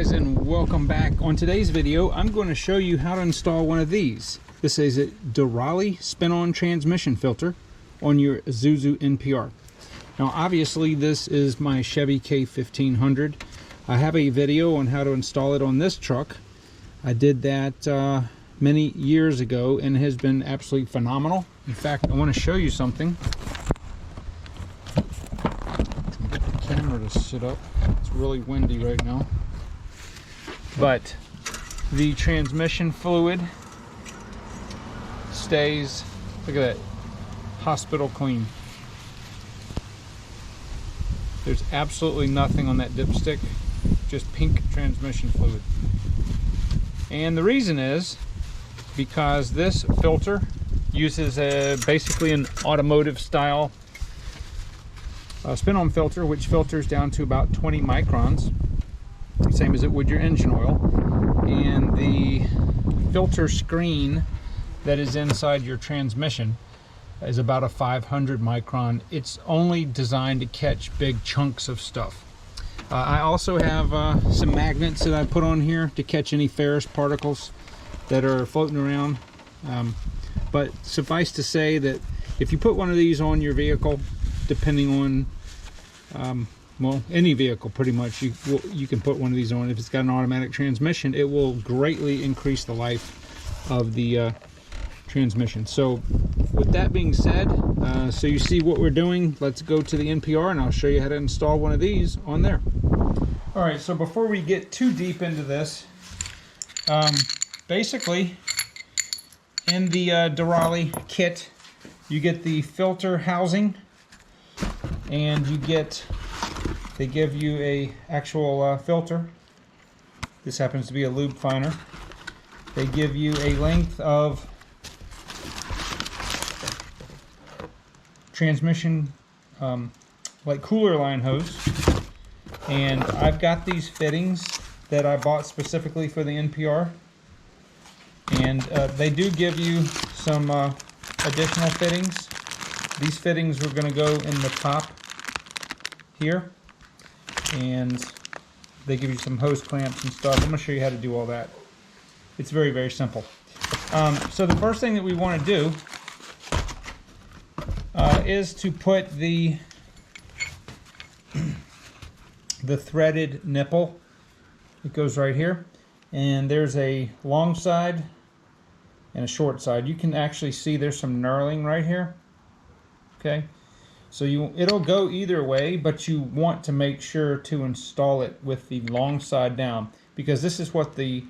guys, and welcome back. On today's video, I'm going to show you how to install one of these. This is a Derale spin-on transmission filter on your Isuzu NPR. Now obviously this is my Chevy K1500. I have a video on how to install it on this truck. I did that many years ago and it has been absolutely phenomenal. In fact, I want to show you something. Get the camera to sit up. It's really windy right now. But the transmission fluid stays, look at that, hospital clean. There's absolutely nothing on that dipstick, just pink transmission fluid. And the reason is because this filter uses basically an automotive style spin-on filter, which filters down to about 20 microns, same as it would your engine oil. And the filter screen that is inside your transmission is about a 500 micron. It's only designed to catch big chunks of stuff. I also have some magnets that I put on here to catch any ferrous particles that are floating around. But suffice to say that if you put one of these on your vehicle, depending on well, any vehicle pretty much, you can put one of these on. If it's got an automatic transmission, it will greatly increase the life of the transmission. So with that being said, so you see what we're doing, let's go to the NPR and I'll show you how to install one of these on there. All right, so before we get too deep into this, basically in the Derale kit, you get the filter housing, and you get, they give you a actual filter. This happens to be a lube finer. They give you a length of transmission like cooler line hose, and I've got these fittings that I bought specifically for the NPR, and they do give you some additional fittings. These fittings are going to go in the top here, and they give you some hose clamps and stuff. I'm going to show you how to do all that. It's very, very simple. So the first thing that we want to do is to put the threaded nipple. It goes right here, and there's a long side and a short side. You can actually see there's some knurling right here. Okay, so it'll go either way, but you want to make sure to install it with the long side down, because this is what the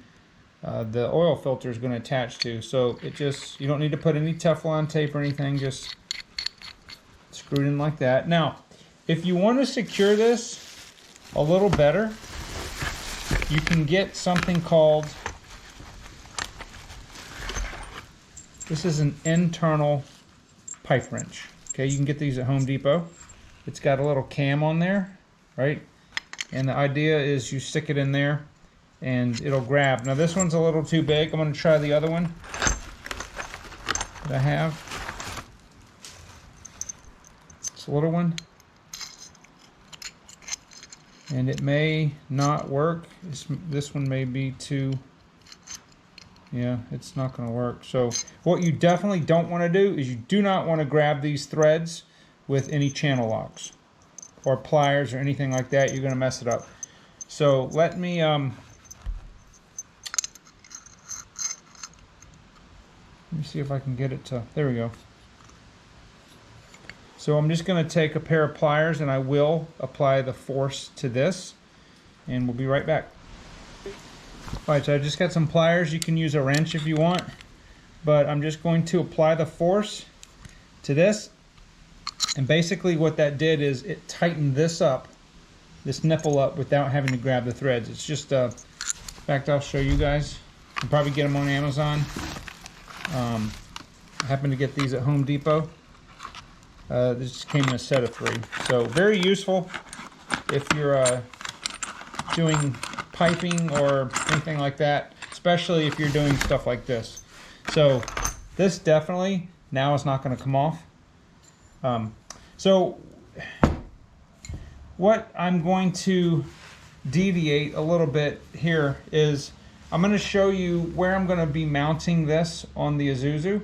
oil filter is going to attach to. So you don't need to put any Teflon tape or anything, just screw it in like that. Now, if you want to secure this a little better, you can get something called, this is an internal pipe wrench. Okay, you can get these at Home Depot. It's got a little cam on there, right? And the idea is you stick it in there and it'll grab. Now this one's a little too big. I'm going to try the other one that I have. It's a little one, and it may not work. This one may be too, yeah, it's not going to work. So what you definitely don't want to do is you do not want to grab these threads with any channel locks or pliers or anything like that. You're going to mess it up. So let me see if I can get it to, there we go. So I'm just going to take a pair of pliers and I will apply the force to this, and we'll be right back. Alright, so I just got some pliers. You can use a wrench if you want, but I'm just going to apply the force to this, and basically what that did is it tightened this up, this nipple up, without having to grab the threads. It's just in fact, I'll show you guys. You can probably get them on Amazon. I happen to get these at Home Depot. This came in a set of 3, so very useful if you're doing piping or anything like that, especially if you're doing stuff like this. So this definitely now is not going to come off. So what I'm going to deviate a little bit here is I'm going to show you where I'm going to be mounting this on the Isuzu.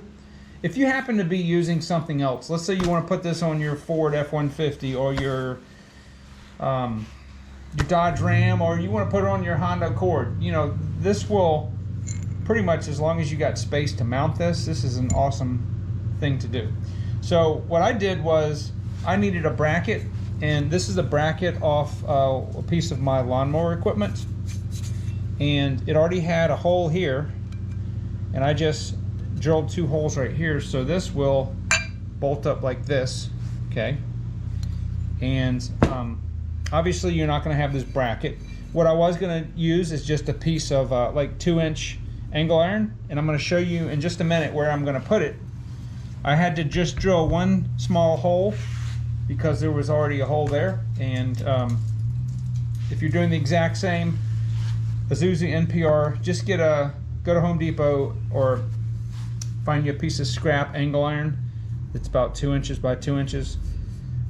If you happen to be using something else, let's say you want to put this on your Ford F-150 or your Dodge Ram, or you want to put it on your Honda Accord, you know, this will pretty much, as long as you got space to mount this, this is an awesome thing to do. So what I did was I needed a bracket, and this is a bracket off a piece of my lawnmower equipment, and it already had a hole here, and I just drilled 2 holes right here, so this will bolt up like this, okay? And obviously you're not going to have this bracket. What I was going to use is just a piece of like 2-inch angle iron, and I'm going to show you in just a minute where I'm going to put it. I had to just drill 1 small hole because there was already a hole there, and if you're doing the exact same Isuzu NPR, just go to Home Depot or find you a piece of scrap angle iron that's about 2 inches by 2 inches,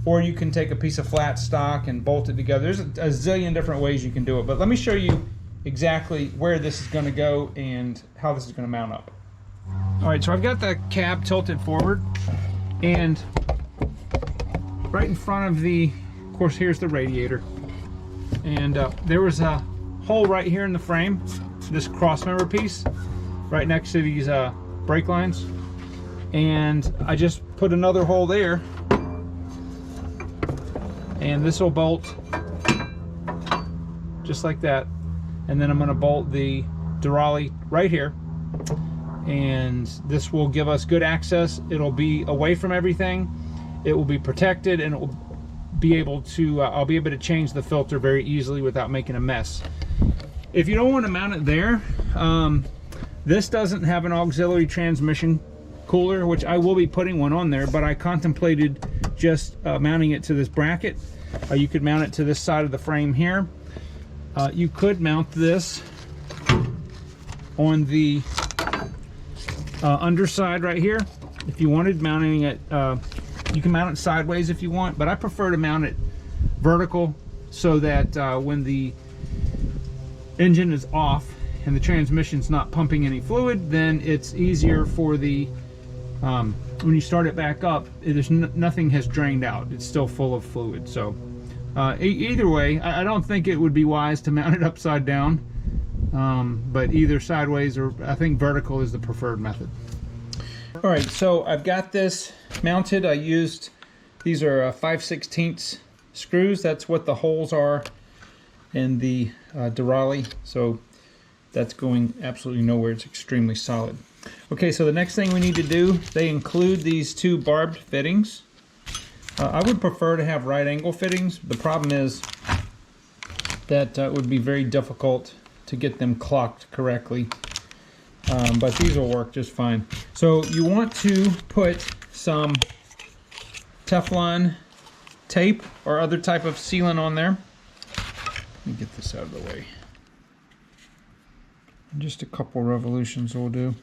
or you can take a piece of flat stock and bolt it together. There's a zillion different ways you can do it, but let me show you exactly where this is going to go and how this is going to mount up. All right, so I've got the cab tilted forward, and right in front of of course, here's the radiator, and there was a hole right here in the frame, this cross member piece right next to these brake lines, and I just put another hole there, and this will bolt just like that, and then I'm going to bolt the Derale right here, and this will give us good access. It'll be away from everything, it will be protected, and it will be able to I'll be able to change the filter very easily without making a mess. If you don't want to mount it there, this doesn't have an auxiliary transmission cooler, which I will be putting one on there, but I contemplated just mounting it to this bracket. You could mount it to this side of the frame here. You could mount this on the underside right here if you wanted, mounting it. You can mount it sideways if you want, but I prefer to mount it vertical so that when the engine is off and the transmission's not pumping any fluid, then it's easier for the when you start it back up, nothing has drained out, it's still full of fluid. So either way, I don't think it would be wise to mount it upside down, but either sideways, or I think vertical is the preferred method. All right, so I've got this mounted. I used, these are 5/16 screws. That's what the holes are in the Derale, so that's going absolutely nowhere. It's extremely solid. Okay, so the next thing we need to do, they include these 2 barbed fittings. I would prefer to have right angle fittings. The problem is that it would be very difficult to get them clocked correctly, but these will work just fine. So you want to put some Teflon tape or other type of sealant on there. Let me get this out of the way. Just a couple revolutions will do.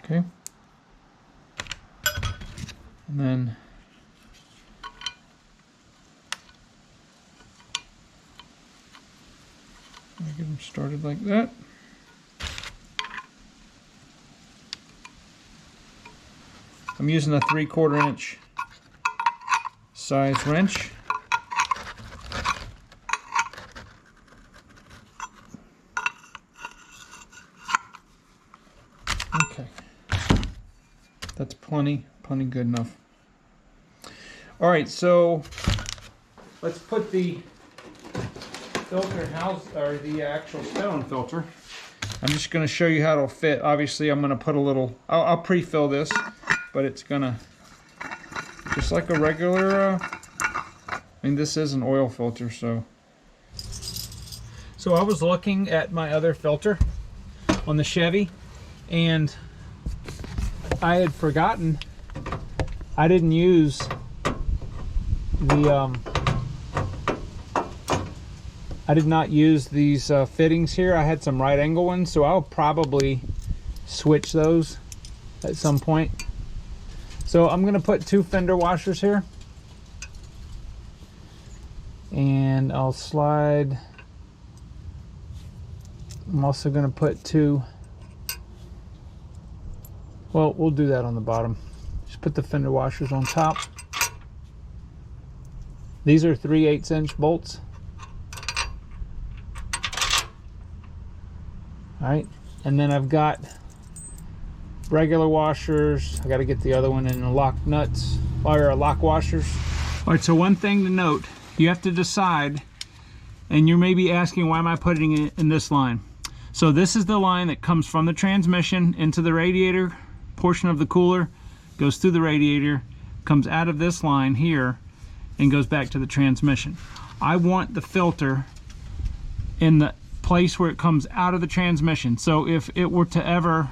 Okay. And then get them started like that. I'm using a 3/4 inch size wrench. Okay, that's plenty good enough. All right, so let's put the filter house, or the actual stone filter. I'm just going to show you how it'll fit. Obviously, I'm going to put a little, I'll pre-fill this, but it's going to, just like a regular, I mean, this is an oil filter, so. So I was looking at my other filter on the Chevy, and I had forgotten I didn't use the, I did not use these fittings here. I had some right angle ones, so I'll probably switch those at some point. So I'm gonna put 2 fender washers here, and I'll slide. I'm also gonna put 2. Well, we'll do that on the bottom. Just put the fender washers on top. These are 3/8" bolts. All right, and then I've got regular washers. I got to get the other one in the lock nuts or lock washers. All right, so one thing to note, you have to decide, and you may be asking, why am I putting it in this line? So this is the line that comes from the transmission into the radiator portion of the cooler, goes through the radiator, comes out of this line here, and goes back to the transmission. I want the filter in the place where it comes out of the transmission. So if it were to ever,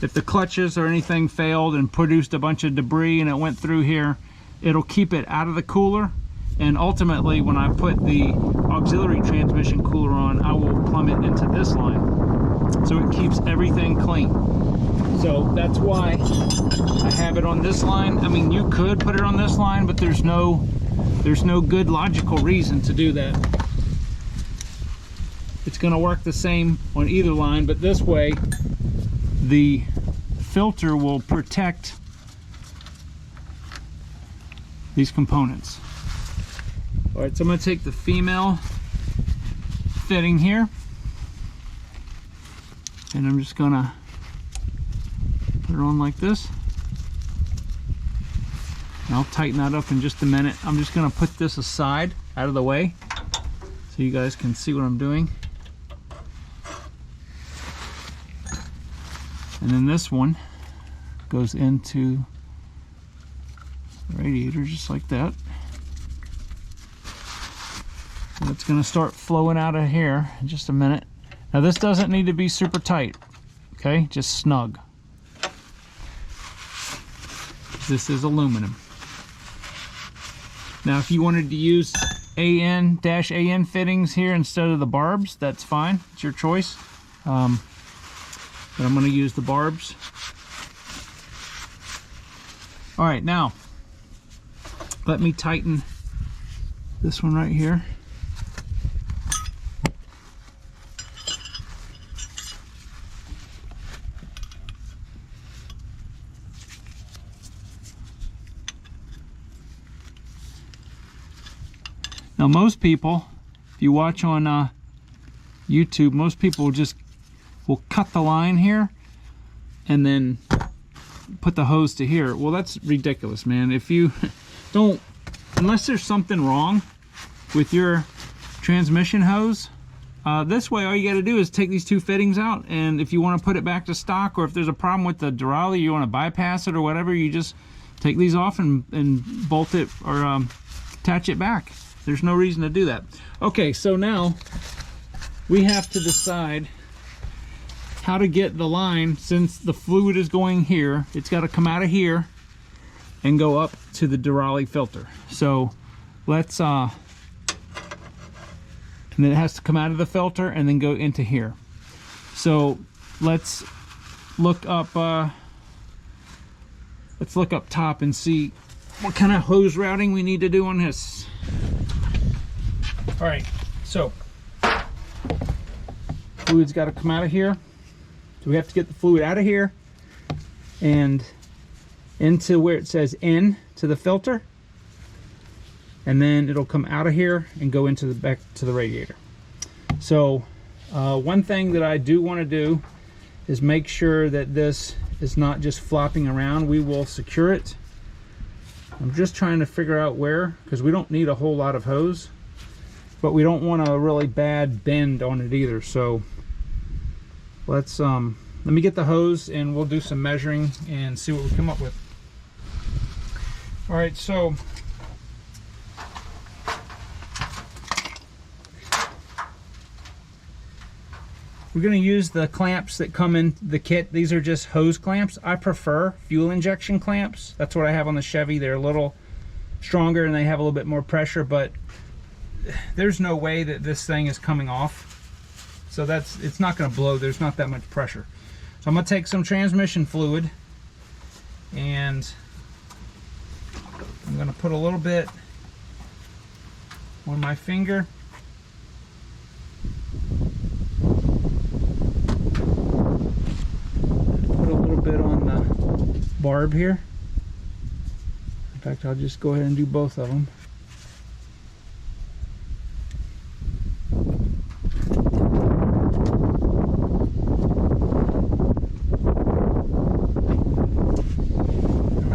if the clutches or anything failed and produced a bunch of debris and it went through here, it'll keep it out of the cooler. And ultimately, when I put the auxiliary transmission cooler on, I will plumb it into this line. So it keeps everything clean. So that's why I have it on this line. I mean, you could put it on this line, but there's no good logical reason to do that. It's gonna work the same on either line, but this way, the filter will protect these components. All right, so I'm gonna take the female fitting here, and I'm just gonna put it on like this. And I'll tighten that up in just a minute. I'm just gonna put this aside, out of the way, so you guys can see what I'm doing. And then this one goes into the radiator just like that. And it's going to start flowing out of here in just a minute. Now this doesn't need to be super tight, okay? Just snug. This is aluminum. Now if you wanted to use AN fittings here instead of the barbs, that's fine. It's your choice. But I'm going to use the barbs. All right, now let me tighten this one right here. Now most people, if you watch on YouTube, most people will cut the line here and then put the hose to here. Well, that's ridiculous, man. If you don't, unless there's something wrong with your transmission hose, this way all you got to do is take these 2 fittings out, and if you want to put it back to stock, or if there's a problem with the Derale, you want to bypass it or whatever, you just take these off and bolt it or attach it back. There's no reason to do that. Okay, so now we have to decide how to get the line. Since the fluid is going here, it's got to come out of here and go up to the Derale filter. So let's and then it has to come out of the filter and then go into here. So let's look up top and see what kind of hose routing we need to do on this. All right, so fluid's got to come out of here. So we have to get the fluid out of here and into where it says in to the filter, and then it'll come out of here and go into the back to the radiator. So one thing that I do want to do is make sure that this is not just flopping around. We will secure it. I'm just trying to figure out where, because we don't need a whole lot of hose, but we don't want a really bad bend on it either. So let's let me get the hose and we'll do some measuring and see what we come up with. All right, so we're going to use the clamps that come in the kit. These are just hose clamps. I prefer fuel injection clamps. That's what I have on the Chevy. They're a little stronger and they have a little bit more pressure, but there's no way that this thing is coming off. So it's not going to blow. There's not that much pressure. So I'm going to take some transmission fluid and I'm going to put a little bit on my finger. Put a little bit on the barb here. In fact, I'll just go ahead and do both of them.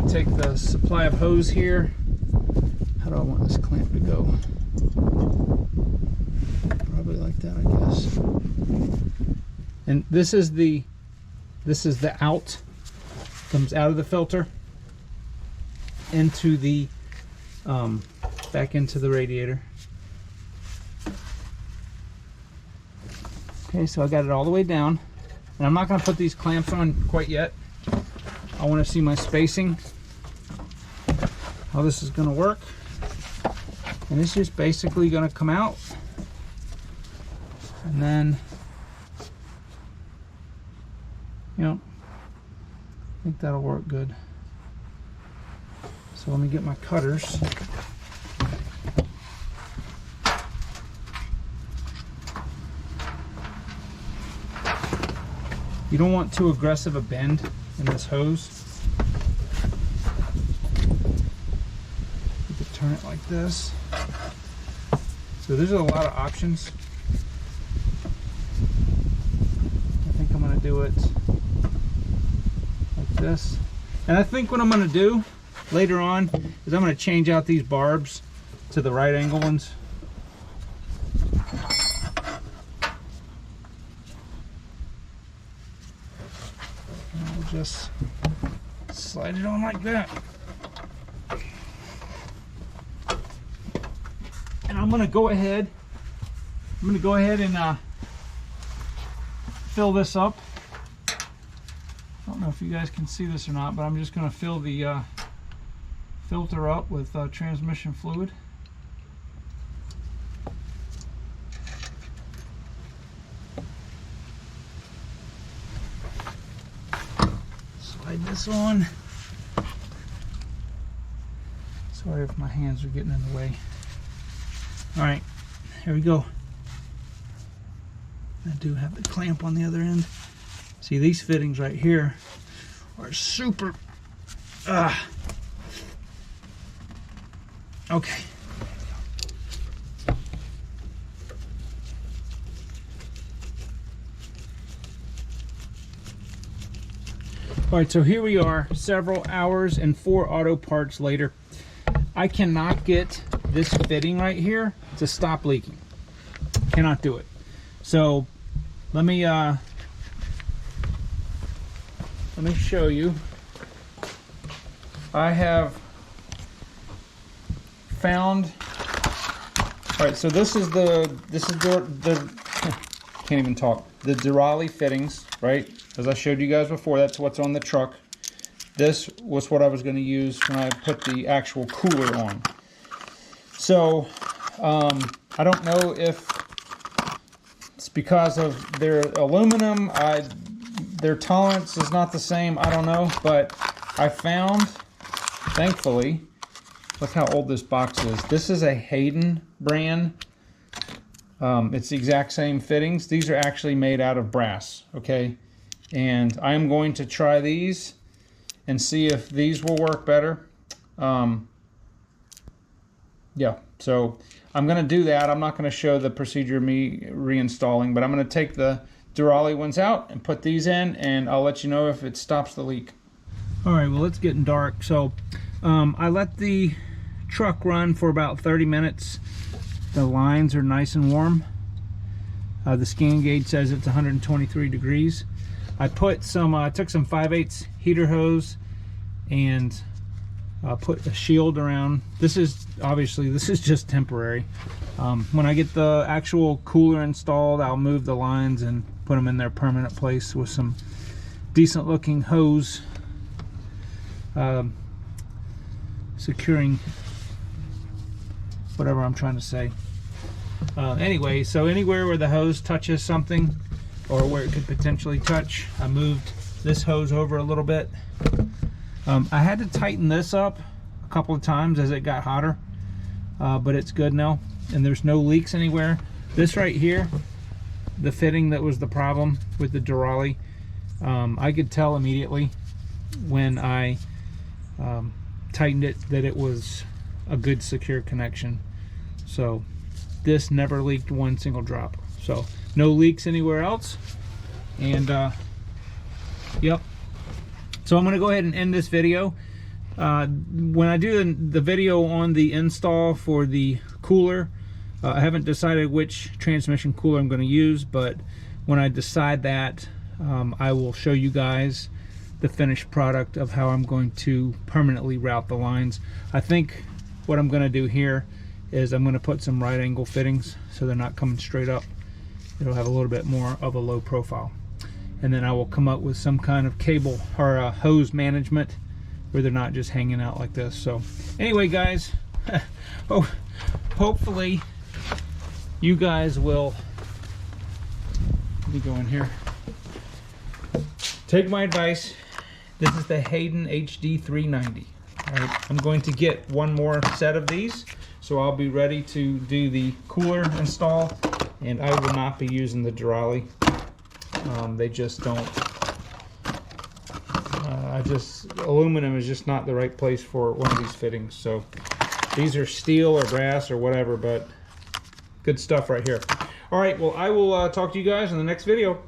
Take the supply of hose here. How do I want this clamp to go? Probably like that, I guess. And this is the out, comes out of the filter into the back into the radiator. Okay, so I got it all the way down, and I'm not going to put these clamps on quite yet. I want to see my spacing, how this is going to work, and it's just basically going to come out, and then, you know, I think that'll work good. So let me get my cutters. You don't want too aggressive a bend in this hose. You could turn it like this. So there's a lot of options. I think I'm going to do it like this. And I think what I'm going to do later on is I'm going to change out these barbs to the right angle ones. Just slide it on like that. And I'm going to go ahead and fill this up. I don't know if you guys can see this or not, but I'm just going to fill the filter up with transmission fluid. Slide this on. Sorry if my hands are getting in the way. Alright, here we go. I do have the clamp on the other end. See, these fittings right here are super. Okay. All right, so here we are, several hours and 4 auto parts later. I cannot get this fitting right here to stop leaking. Cannot do it. So let me show you. I have found. All right, so this is the can't even talk. The Derale fittings, right? As I showed you guys before, that's what's on the truck. This was what I was going to use when I put the actual cooler on. So I don't know if it's because of their aluminum, their tolerance is not the same, I don't know, but I found, thankfully, look how old this box is. This is a Hayden brand. It's the exact same fittings. These are actually made out of brass, okay? And I'm going to try these and see if these will work better. Yeah, so I'm going to do that. I'm not going to show the procedure of me reinstalling, but I'm going to take the Derale ones out and put these in, and I'll let you know if it stops the leak. All right, well, it's getting dark. So I let the truck run for about 30 minutes. The lines are nice and warm. The scan gauge says it's 123 degrees. I put some, took some 5/8 heater hose and put a shield around. This is just temporary. When I get the actual cooler installed, I'll move the lines and put them in their permanent place with some decent looking hose securing whatever I'm trying to say. Anyway, so anywhere where the hose touches something or where it could potentially touch, I moved this hose over a little bit. I had to tighten this up couple of times as it got hotter, but it's good now, and there's no leaks anywhere. This right here, the fitting that was the problem with the Derale, I could tell immediately when I tightened it that it was a good secure connection. So this never leaked one single drop, so no leaks anywhere else. And yep, so I'm going to go ahead and end this video. When I do the video on the install for the cooler, I haven't decided which transmission cooler I'm going to use, but when I decide that, I will show you guys the finished product of how I'm going to permanently route the lines. I think what I'm going to do here is I'm going to put some right angle fittings so they're not coming straight up. It'll have a little bit more of a low profile. And then I will come up with some kind of cable or hose management where they're not just hanging out like this. So anyway, guys, hopefully you guys will, let me go in here, take my advice. This is the Hayden HD 390. All right, I'm going to get one more set of these, so I'll be ready to do the cooler install, and I will not be using the Derale. They just don't, aluminum is just not the right place for one of these fittings. So these are steel or brass or whatever, but good stuff right here. All right, well, I will talk to you guys in the next video.